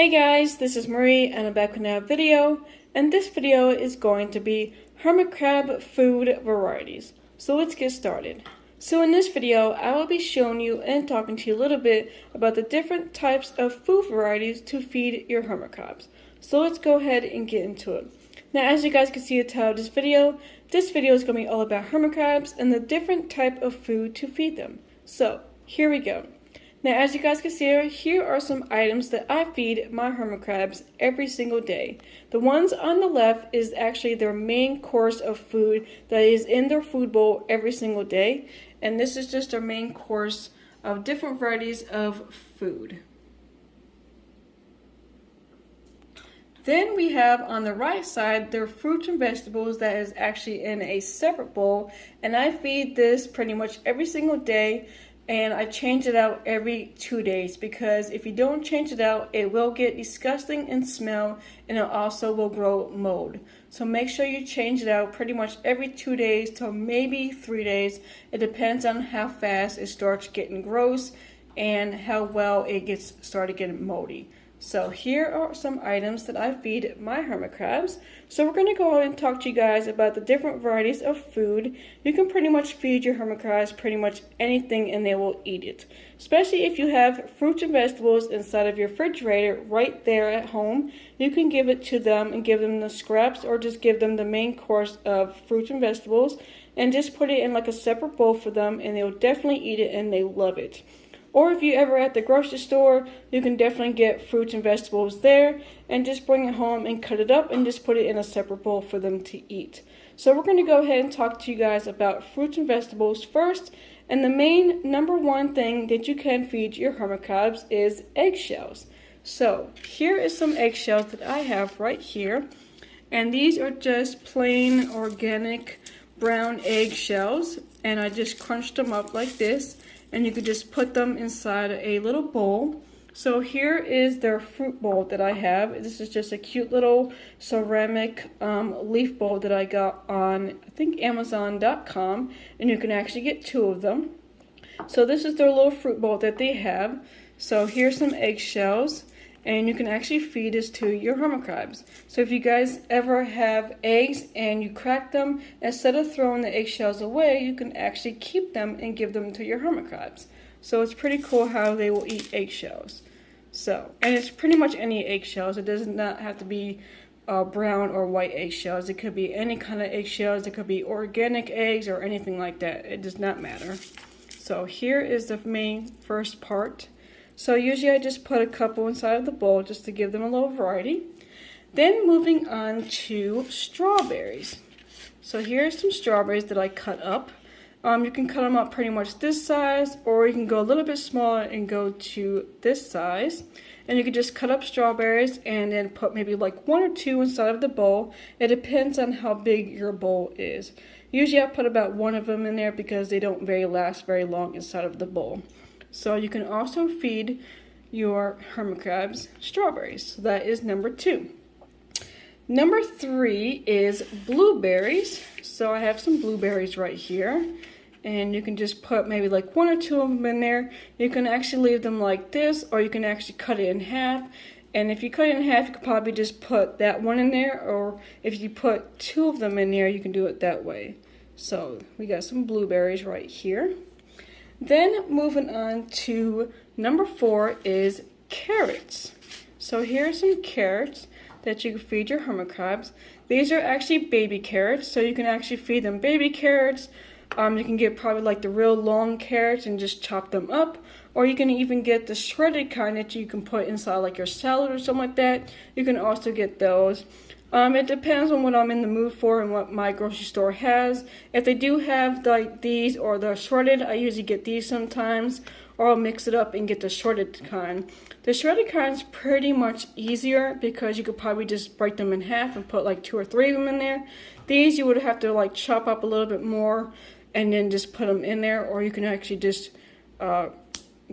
Hey guys, this is Marie and I'm back with another video, and this video is going to be hermit crab food varieties. So let's get started. So in this video, I will be showing you and talking to you a little bit about the different types of food varieties to feed your hermit crabs. So let's go ahead and get into it. Now as you guys can see the title of this video is going to be all about hermit crabs and the different type of food to feed them. So here we go. Now, as you guys can see, here are some items that I feed my hermit crabs every single day. The ones on the left is actually their main course of food that is in their food bowl every single day. And this is just their main course of different varieties of food. Then we have on the right side their fruits and vegetables that is actually in a separate bowl. And I feed this pretty much every single day. And I change it out every 2 days because if you don't change it out, it will get disgusting and smell, and it also will grow mold. So make sure you change it out pretty much every 2 days to maybe 3 days. It depends on how fast it starts getting gross and how well it gets started getting moldy. So here are some items that I feed my hermit crabs. So we're going to go ahead and talk to you guys about the different varieties of food. You can pretty much feed your hermit crabs pretty much anything and they will eat it. Especially if you have fruits and vegetables inside of your refrigerator right there at home. You can give it to them and give them the scraps or just give them the main course of fruits and vegetables. And just put it in like a separate bowl for them and they'll definitely eat it and they love it. Or if you're ever at the grocery store, you can definitely get fruits and vegetables there and just bring it home and cut it up and just put it in a separate bowl for them to eat. So we're going to go ahead and talk to you guys about fruits and vegetables first. And the main number one thing that you can feed your hermit crabs is eggshells. So here is some eggshells that I have right here. And these are just plain organic brown eggshells. And I just crunched them up like this. And you could just put them inside a little bowl. So here is their fruit bowl that I have. This is just a cute little ceramic leaf bowl that I got on, I think, Amazon.com. And you can actually get 2 of them. So this is their little fruit bowl that they have. So here's some eggshells. And you can actually feed this to your hermit crabs. So if you guys ever have eggs and you crack them, instead of throwing the eggshells away, you can actually keep them and give them to your hermit crabs. So it's pretty cool how they will eat eggshells. So, and it's pretty much any eggshells. It does not have to be brown or white eggshells. It could be any kind of eggshells. It could be organic eggs or anything like that. It does not matter. So here is the main first part. So usually I just put a couple inside of the bowl just to give them a little variety. Then moving on to strawberries. So here's some strawberries that I cut up. You can cut them up pretty much this size, or you can go a little bit smaller and go to this size. And you can just cut up strawberries and then put maybe like 1 or 2 inside of the bowl. It depends on how big your bowl is. Usually I put about 1 of them in there because they don't last very long inside of the bowl. So you can also feed your hermit crabs strawberries. So that is number 2. Number 3 is blueberries. So I have some blueberries right here. And you can just put maybe like 1 or 2 of them in there. You can actually leave them like this, or you can actually cut it in half. And if you cut it in half, you could probably just put that one in there. Or if you put 2 of them in there, you can do it that way. So we got some blueberries right here. Then moving on to number 4 is carrots. So here are some carrots that you can feed your hermit crabs. These are actually baby carrots, so you can actually feed them baby carrots. You can get probably like the real long carrots and just chop them up. Or you can even get the shredded kind that you can put inside like your salad or something like that. You can also get those. It depends on what I'm in the mood for and what my grocery store has. If they do have like these or the shredded, I usually get these sometimes. Or I'll mix it up and get the shredded kind. The shredded kind is pretty much easier because you could probably just break them in half and put like 2 or 3 of them in there. These you would have to like chop up a little bit more and then just put them in there. Or you can actually just go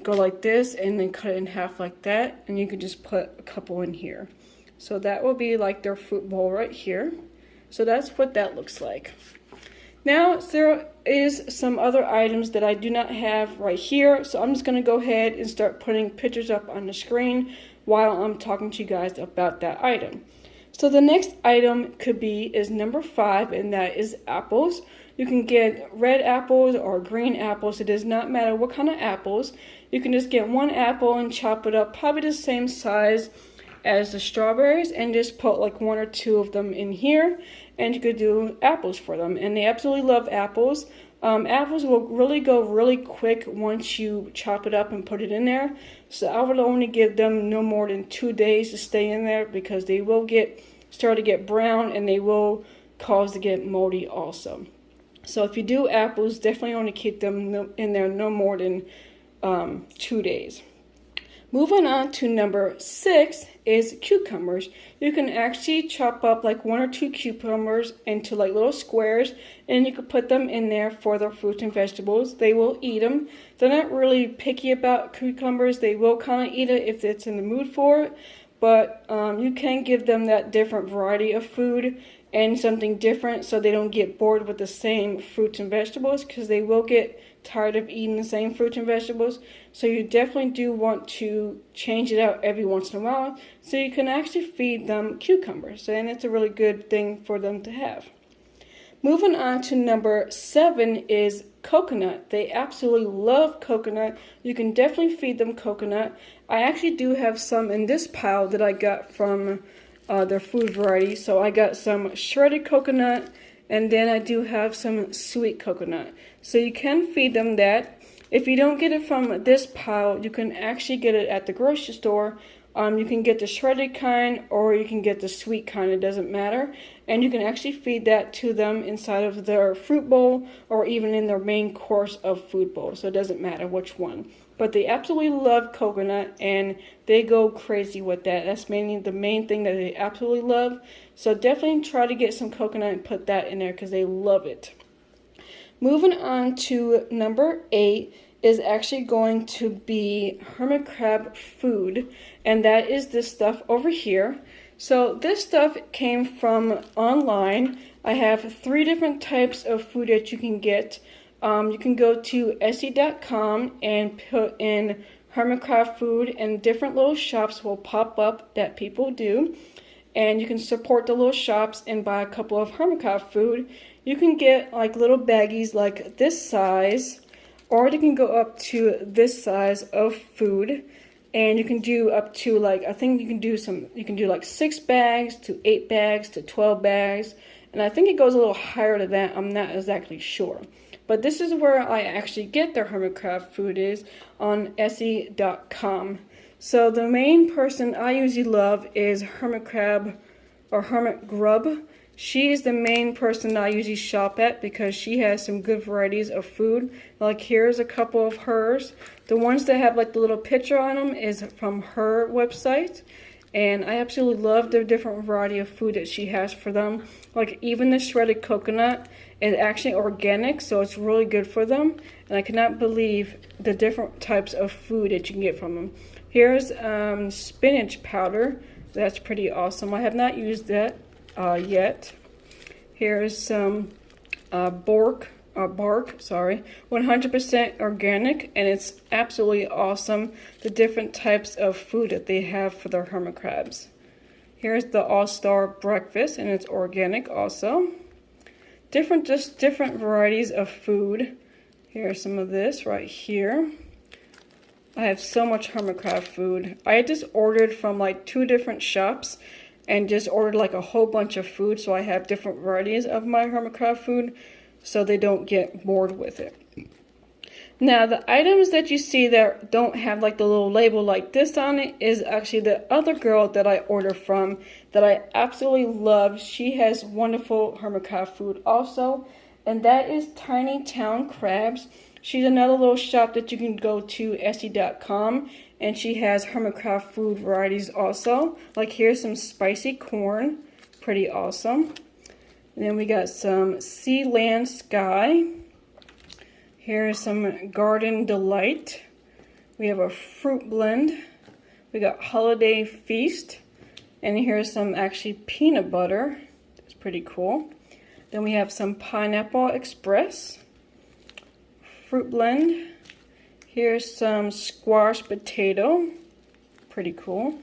like this and then cut it in half like that. And you could just put a couple in here. So that will be like their fruit bowl right here. So that's what that looks like. Now there is some other items that I do not have right here. So I'm just going to go ahead and start putting pictures up on the screen while I'm talking to you guys about that item. So the next item is number 5, and that is apples. You can get red apples or green apples. It does not matter what kind of apples. You can just get one apple and chop it up, probably the same size as the strawberries, and just put like 1 or 2 of them in here, and you could do apples for them. And they absolutely love apples. Apples will really go really quick once you chop it up and put it in there. So I would only give them no more than 2 days to stay in there, because they will start to get brown, and they will cause to get moldy also. So if you do apples, definitely only keep them in there no more than 2 days. Moving on to number 6 is cucumbers. You can actually chop up like 1 or 2 cucumbers into like little squares, and you can put them in there for the fruits and vegetables. They will eat them. They're not really picky about cucumbers. They will kind of eat it if it's in the mood for it, but you can give them that different variety of food and something different, so they don't get bored with the same fruits and vegetables, because they will get tired of eating the same fruits and vegetables. So you definitely do want to change it out every once in a while, so you can actually feed them cucumbers, and it's a really good thing for them to have. Moving on to number 7 is coconut. They absolutely love coconut. You can definitely feed them coconut. I actually do have some in this pile that I got from their food variety. So I got some shredded coconut, and then I do have some sweet coconut. So you can feed them that. If you don't get it from this pile, you can actually get it at the grocery store. You can get the shredded kind, or you can get the sweet kind. It doesn't matter. And you can actually feed that to them inside of their fruit bowl, or even in their main course of food bowl. So it doesn't matter which one. But they absolutely love coconut, and they go crazy with that. That's mainly the main thing that they absolutely love. So definitely try to get some coconut and put that in there, because they love it. Moving on to number 8 is actually going to be hermit crab food, and that is this stuff over here. So this stuff came from online. I have 3 different types of food that you can get. You can go to Etsy.com and put in hermit crab food, and different little shops will pop up that people do, and you can support the little shops and buy a couple of hermit crab food. You can get like little baggies like this size, or you can go up to this size of food, and you can do up to like, I think you can do like 6 bags to 8 bags to 12 bags, and I think it goes a little higher than that. I'm not exactly sure. But this is where I actually get their hermit crab food, is on Etsy.com. So the main person I usually love is Hermit Crab or Hermit Grub. She is the main person I usually shop at, because she has some good varieties of food. Like here's a couple of hers. The ones that have like the little picture on them is from her website. And I absolutely love the different variety of food that she has for them. Like even the shredded coconut is actually organic, so it's really good for them. And I cannot believe the different types of food that you can get from them. Here's spinach powder. That's pretty awesome. I have not used that yet. Here's some bark, 100% organic, and it's absolutely awesome, the different types of food that they have for their hermit crabs. Here's the all-star breakfast, and it's organic also. Different varieties of food. Here's some of this right here. I have so much hermit crab food. I just ordered from like 2 different shops, and just ordered like a whole bunch of food, so I have different varieties of my hermit crab food, so they don't get bored with it. Now, the items that you see that don't have like the little label like this on it is actually the other girl that I ordered from that I absolutely love. She has wonderful hermit crab food also, and that is Tiny Town Crabs. She's another little shop that you can go to, Etsy.com, and she has hermit crab food varieties also. Like here's some spicy corn, pretty awesome. And then we got some Sea Land Sky. Here's some Garden Delight. We have a fruit blend. We got Holiday Feast. And here's some actually peanut butter. It's pretty cool. Then we have some Pineapple Express. Fruit blend. Here's some squash potato. Pretty cool.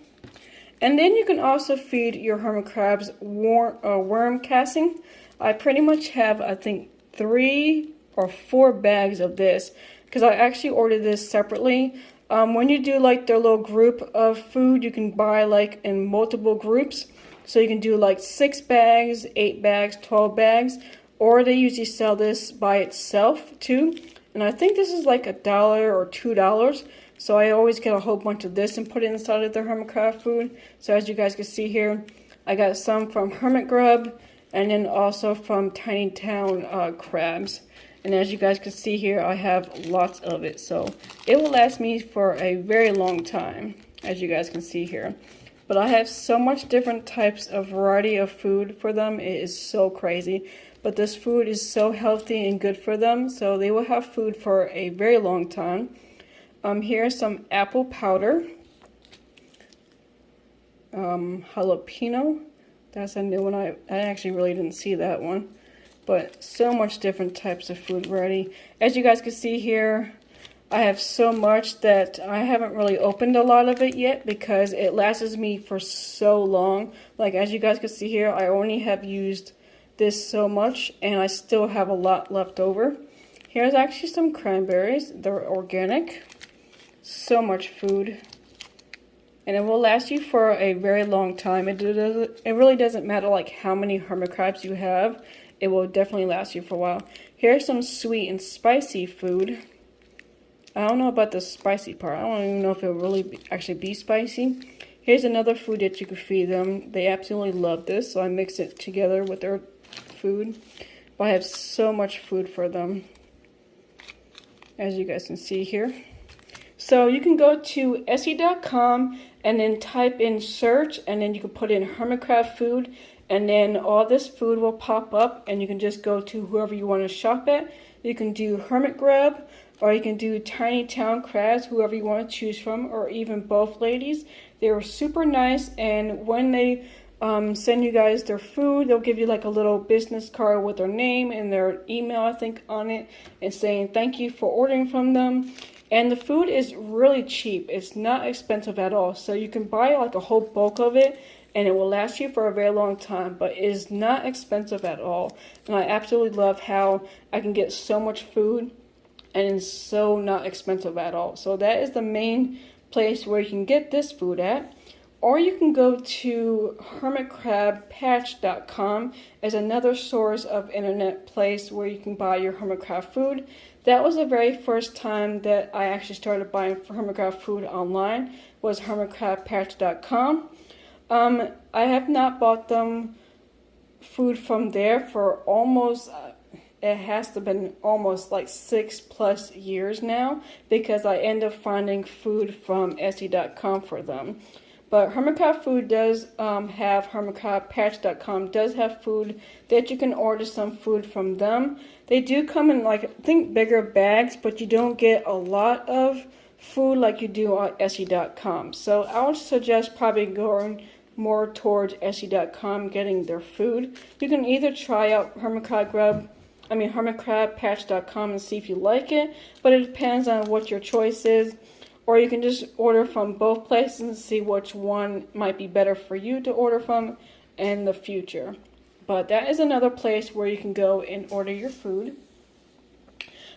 And then you can also feed your hermit crabs worm casting. I pretty much have, I think, 3 or 4 bags of this because I actually ordered this separately. When you do like their little group of food, you can buy like in multiple groups. So you can do like 6 bags, 8 bags, 12 bags, or they usually sell this by itself too. And I think this is like $1 or $2. So I always get a whole bunch of this and put it inside of their hermit crab food. So as you guys can see here, I got some from Hermit Grub and then also from Tiny Town crabs. And as you guys can see here, I have lots of it. So it will last me for a very long time, as you guys can see here. But I have so much different types of variety of food for them. It is so crazy. But this food is so healthy and good for them. So they will have food for a very long time. Here's some apple powder. Jalapeno. That's a new one. I actually really didn't see that one. But so much different types of food variety. As you guys can see here, I have so much that I haven't really opened a lot of it yet because it lasts me for so long. Like as you guys can see here, I only have used this so much and I still have a lot left over. Here's actually some cranberries. They're organic. So much food. And it will last you for a very long time. It really doesn't matter like how many hermit crabs you have. It will definitely last you for a while. Here's some sweet and spicy food. I don't know about the spicy part. I don't even know if it will really actually be spicy. Here's another food that you can feed them. They absolutely love this, so I mix it together with their food. But I have so much food for them, as you guys can see here. So you can go to Etsy.com and then type in search, and then you can put in hermit crab food, and then all this food will pop up, and you can just go to whoever you want to shop at. You can do Hermit Grub, or you can do Tiny Town Crabs, whoever you want to choose from, or even both ladies. They were super nice, and when they send you guys their food, they'll give you like a little business card with their name and their email, I think, on it, and saying thank you for ordering from them. And the food is really cheap. It's not expensive at all. So you can buy like a whole bulk of it and it will last you for a very long time. But it is not expensive at all. And I absolutely love how I can get so much food and it's so not expensive at all. So that is the main place where you can get this food at. Or you can go to hermitcrabpatch.com as another source of internet place where you can buy your hermit crab food. That was the very first time that I actually started buying hermit crab food online, was hermitcrabpatch.com. I have not bought them food from there for almost, it has to have been almost like 6+ years now, because I end up finding food from Etsy.com for them. But Hermit Crab Food does have, hermitcrabpatch.com does have food that you can order some food from them. They do come in like, I think, bigger bags, but you don't get a lot of food like you do on Etsy.com. So I would suggest probably going more towards Etsy.com, getting their food. You can either try out hermitcrabpatch.com and see if you like it, but it depends on what your choice is. Or you can just order from both places and see which one might be better for you to order from in the future. But that is another place where you can go and order your food.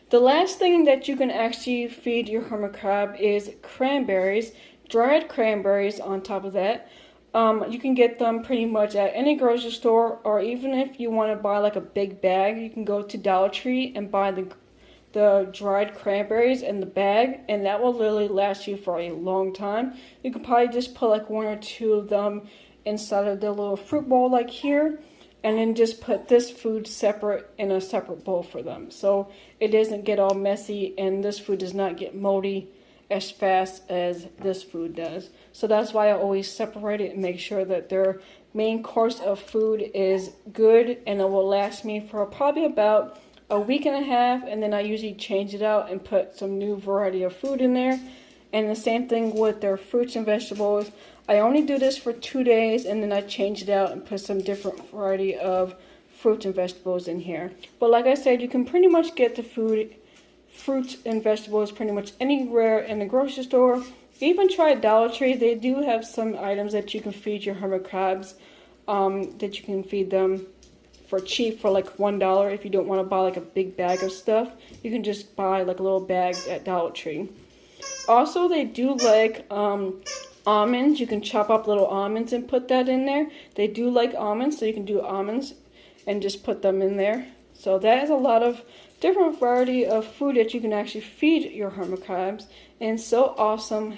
The last thing that you can actually feed your hermit crab is cranberries, dried cranberries on top of that. You can get them pretty much at any grocery store, or even if you want to buy like a big bag, you can go to Dollar Tree and buy the dried cranberries in the bag, and that will literally last you for a long time. You can probably just put like 1 or 2 of them inside of the little fruit bowl like here, and then just put this food separate in a separate bowl for them, so it doesn't get all messy and this food does not get moldy as fast as this food does. So that's why I always separate it and make sure that their main course of food is good, and it will last me for probably about a week and a half, and then I usually change it out and put some new variety of food in there. And the same thing with their fruits and vegetables. I only do this for 2 days, and then I change it out and put some different variety of fruits and vegetables in here. But like I said, you can pretty much get the fruits and vegetables pretty much anywhere in the grocery store, Even try Dollar Tree. They do have some items that you can feed your hermit crabs, that you can feed them for cheap, for like $1. If you don't want to buy like a big bag of stuff, you can just buy like little bags at Dollar Tree. Also, they do like almonds. You can chop up little almonds and put that in there. They do like almonds, so you can do almonds and just put them in there. So that is a lot of different variety of food that you can actually feed your hermit crabs. And it is so awesome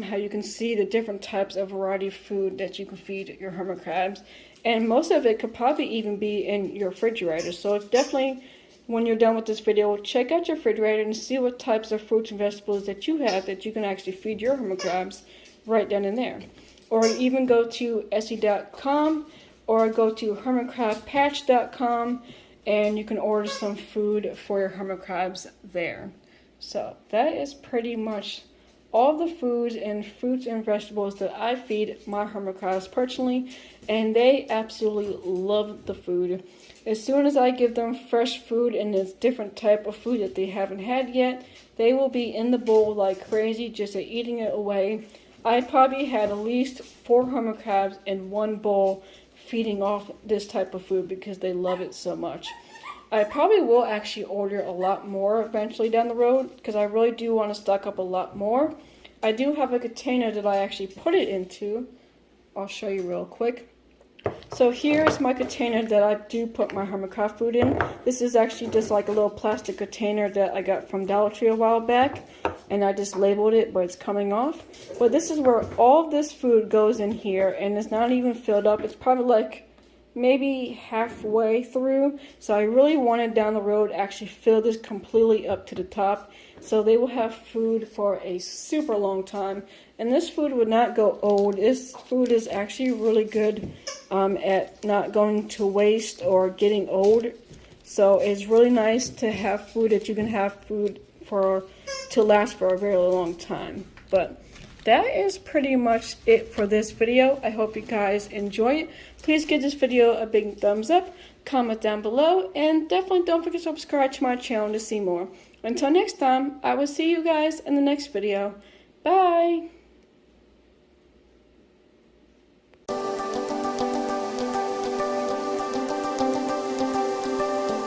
how you can see the different types of variety of food that you can feed your hermit crabs. And most of it could probably even be in your refrigerator. So definitely, when you're done with this video, check out your refrigerator and see what types of fruits and vegetables that you have that you can actually feed your hermit crabs right then and there. Or even go to Etsy.com or go to hermitcrabpatch.com and you can order some food for your hermit crabs there. So that is pretty much all the foods and fruits and vegetables that I feed my hermit crabs personally, and they absolutely love the food. As soon as I give them fresh food and this different type of food that they haven't had yet, they will be in the bowl like crazy, just eating it away. I probably had at least 4 hermit crabs in one bowl feeding off this type of food because they love it so much. I probably will actually order a lot more eventually down the road because I really do want to stock up a lot more. I do have a container that I actually put it into. I'll show you real quick. So here's my container that I do put my hermit crab food in. This is actually just like a little plastic container that I got from Dollar Tree a while back. And I just labeled it, but it's coming off. But this is where all of this food goes in here, and it's not even filled up. It's probably like maybe halfway through. So I really wanted down the road actually fill this completely up to the top, so they will have food for a super long time. And this food would not go old. This food is actually really good at not going to waste or getting old. So it's really nice to have food that you can have food to last for a very long time. But that is pretty much it for this video. I hope you guys enjoy it. Please give this video a big thumbs up, comment down below, and definitely don't forget to subscribe to my channel to see more. Until next time, I will see you guys in the next video. Bye!